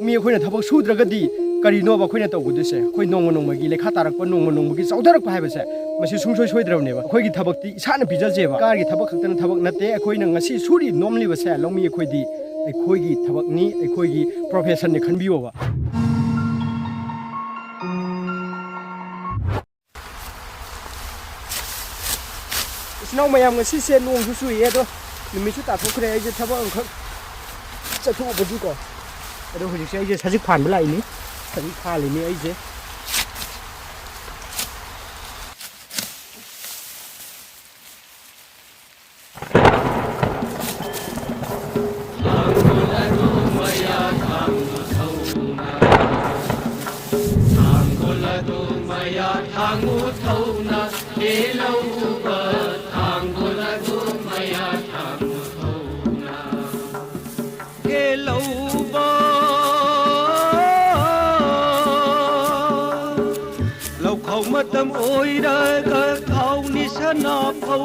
मी अखोइना थबक सुद्रगदी करिनोबा अखोइना तौगुदुसे अखोइ नोंगमगी लेखा तारकपा नोंगमगी चौधरकपा हाइबसे मसि सुंसोय सोइद्रबनेबा अखोइगी थबकती इसाना पिजजेबा Kargi थबक खक्तन थबक नते अखोइना ngasi सुरि नोमलिबसे लौमी अखोइदी अखोइगी थबकनी अखोइगी profession ने खनबियोबा इसनाव मयाम ngasi से नोंसु सुइए दो निमिसु ताथोखरे आइजे थबक अंखक चथुबदीको अदो हुजिसे आइजे साजिक फानबा लाइनि साजिक फालिनि आइजे मतम ओइरागा खाउनि सना फौ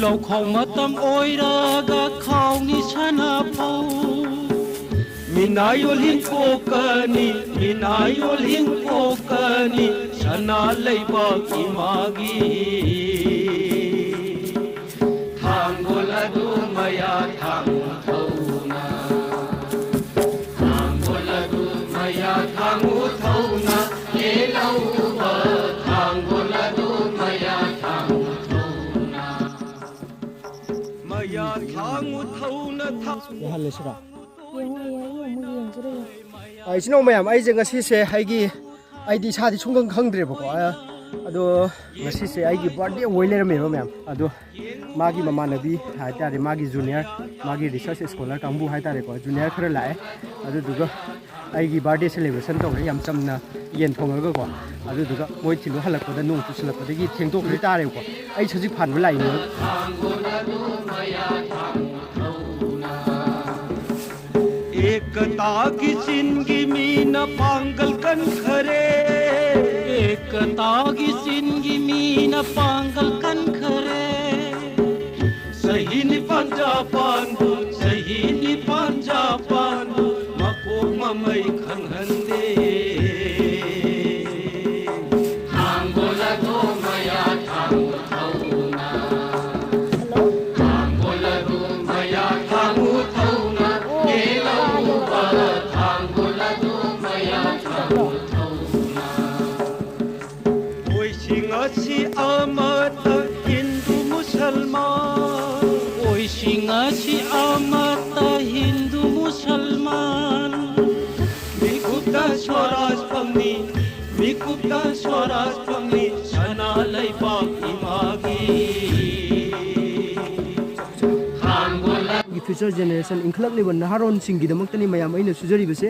लौखौ मतम ओइरागा खाउनि सना फौ मिनायोल हिं कोकनी सना लैबा इमागी थांगोला दु मया थांग थौना थांगोला दु मया थांग थौना इसनो ma'am आइजे ngasi se haigi aidi sadi sungang khangdre bako ado ngasi se aigi birthday oiler me ma'am ado magi mamanabi haitare magi junior magi research scholar kambu haitare ko junior khara lae ado duga aigi birthday celebration tawre yam chamna yen thongaga ko adu duga moi thilu halakpada nung tu silakpada gi thengtok ri tare ko ai saji phanba lai ni एकता की जिंदगी में न पांगल कन खरे एकता की जिंदगी में न पांगल कन खरे सही नि पंजापानु मको ममई खंगंदे थांगोला दो मया थांग थौना थांगोला दो मया थांग थौना amata hindu musalman mikupta swaraj pamni sana laipa imagi future generation include level naharon singi damakni mayam aina sujari bese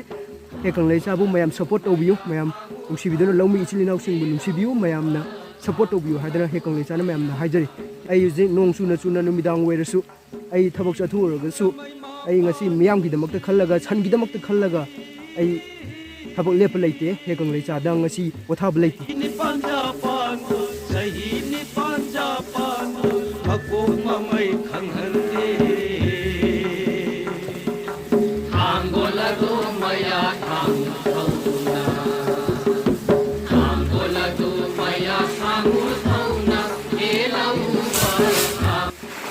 ekang lai sabu mayam support obiu mayam usibidona lawmi ichilinaw singbu nusibiu mayam na support obiu hadana hekang lai chana mayam na hajari ai use nong chuna numidang weirasu ai thabak chathu oragasu ai ngasi miyam gi damakta khallaga chan gi damakta khallaga ai thabak lep laite hekang lai cha dang ngasi pothab laite ni panjapan sahi ni panjapan mako mamai khanghande थांगोला दो मया थांग थौना थांगोला दो मया थांग थौना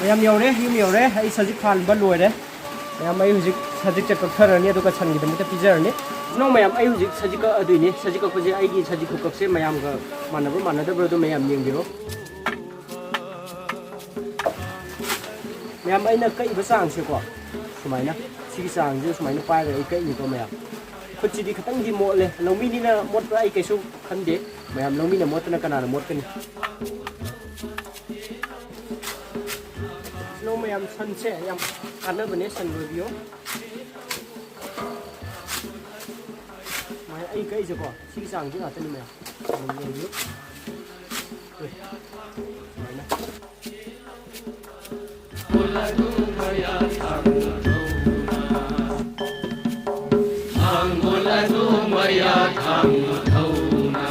ma'am you're him you're आई सजिक फानबा लोइरे ma'am आई हुजिक सजिक चक कथरनी अदुगा छनगी दमते पिजरनी नो मैम आई हुजिक सजिक अदुइनी सजिक कपजे आईगी सजिक कुकसे मैम गा मानदब्रो दो मैम येंगिरो मैम आइना कई बसांगसे को सुमाइना सिगी सांगजे सुमाइना पाइरे आई कई निको मैम खुचिदी खतंगी मोले लौमीनीना मोटरा आई कैसु खंदे मैम लौमीना मोटना कनाना मोटकनी नो मैम सनसे याम कानबने सन रिव्यू माय आई कई जको सिगी सांगजे नातनी मैम रिव्यू मायना बोला दू मया थांगोला दो मया थांग थौना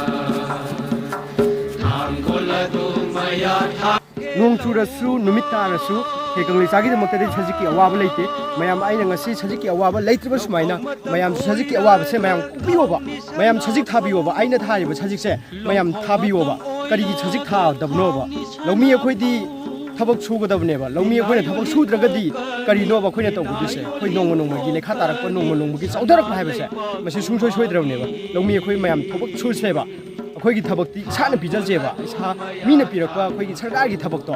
थांगोला दो मया ꯅꯣꯡ ꯆꯨꯔꯁꯨ ꯅꯨꯃꯤꯠ ꯇꯥꯔꯁꯨ ꯀꯪꯂꯩꯆꯥꯒꯤꯗꯃꯛꯇꯗꯤ ꯁꯖꯤꯛꯀꯤ ꯑꯋꯥꯕ ꯂꯩꯇꯦ ꯃꯌꯥꯝ ꯑꯩꯅ ꯉꯁꯤ ꯁꯖꯤꯛꯀꯤ ꯑꯋꯥꯕ ꯂꯩꯇ꯭ꯔꯤꯕ ꯁꯨꯃꯥꯏꯅ ꯃꯌꯥꯝ ꯁꯖꯤꯛꯀꯤ ꯑꯋꯥꯕꯁꯦ ꯃꯌꯥꯝ ꯀꯣꯛꯄꯤꯌꯣꯕ ꯃꯌꯥꯝ ꯁꯖꯤꯛ ꯊꯥꯕꯤꯌꯣꯕ ꯑꯩꯅ ꯊꯥꯔꯤꯕ ꯁꯖꯤꯛꯁꯦ ꯃꯌꯥꯝ ꯊꯥꯕꯤꯌꯣꯕ ꯀꯔꯤꯒꯤ ꯁꯖꯤꯛ ꯊꯥꯗꯕꯅꯣꯕ ꯂꯧꯃꯤ ꯑꯩꯈꯣꯏꯗꯤ ꯊꯕꯛ ꯁꯨꯒꯗꯕꯅꯦꯕ ꯂꯧꯃꯤ ꯑꯩꯈꯣꯏꯅ ꯊꯕꯛ ꯁꯨꯗ꯭ꯔꯒꯗꯤ ꯀꯔꯤꯅꯣꯕ ꯑꯩꯈꯣꯏꯅ ꯇꯧꯒꯗꯣꯏꯁꯦ ꯑꯩꯈꯣꯏ ꯅꯣꯡꯃ ꯅꯣꯡꯃꯒꯤ ꯂꯩꯈꯥ ꯇꯥꯔꯛꯄ ꯅꯣꯡꯃ ꯅꯣꯡꯃꯒꯤ ꯆꯥꯎꯊꯔꯛꯄ ꯍꯥꯏꯕꯁꯦ ꯃꯁꯤ ꯁꯨꯡꯁꯣꯏ ꯁꯣꯏꯗ꯭ꯔꯕꯅꯦꯕ ꯂꯧꯃꯤ ꯑꯩꯈꯣꯏ ꯃꯌꯥꯝ ꯊꯕꯛ ꯁꯨꯁꯦꯕ ꯑꯩꯈꯣꯏꯒꯤ ꯊꯕꯛꯇꯤ ꯏꯁꯥꯅ ꯄꯤꯖꯁꯦꯕ ꯏꯁꯥ ꯃꯤꯅ ꯄꯤꯔꯛꯄ ꯑꯩꯈꯣꯏꯒꯤ ꯁꯔꯀꯥꯔꯒꯤ ꯊꯕꯛꯇꯣ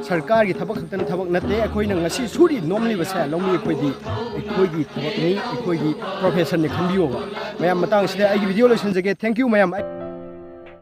ꯁꯔꯀꯥꯔꯒꯤ ꯊꯕꯛ ꯈꯛꯇꯅ ꯊꯕꯛ ꯅꯠꯇꯦ ꯑꯩꯈꯣꯏꯅ ꯉꯁꯤ ꯁꯨꯔꯤ ꯅꯣꯝꯂꯤꯕꯁꯦ ꯂꯧꯃꯤ ꯑꯩꯈꯣꯏꯗꯤ ꯑꯩꯈꯣꯏꯒꯤ ꯊꯕꯛꯅꯤ ꯑꯩꯈꯣꯏꯒꯤ ꯄ꯭ꯔꯣꯐꯦꯁꯟꯅꯤ ꯈꯟꯕꯤꯌꯣꯕ ꯃꯌꯥꯝ ꯃꯇꯥꯡꯁꯤꯗ ꯑꯩꯒꯤ ꯚꯤꯗꯤꯑꯣ ꯂꯣꯏꯁꯤꯟꯖꯒꯦ ꯊꯦꯡꯛ ꯌꯨ ꯃꯌꯥꯝ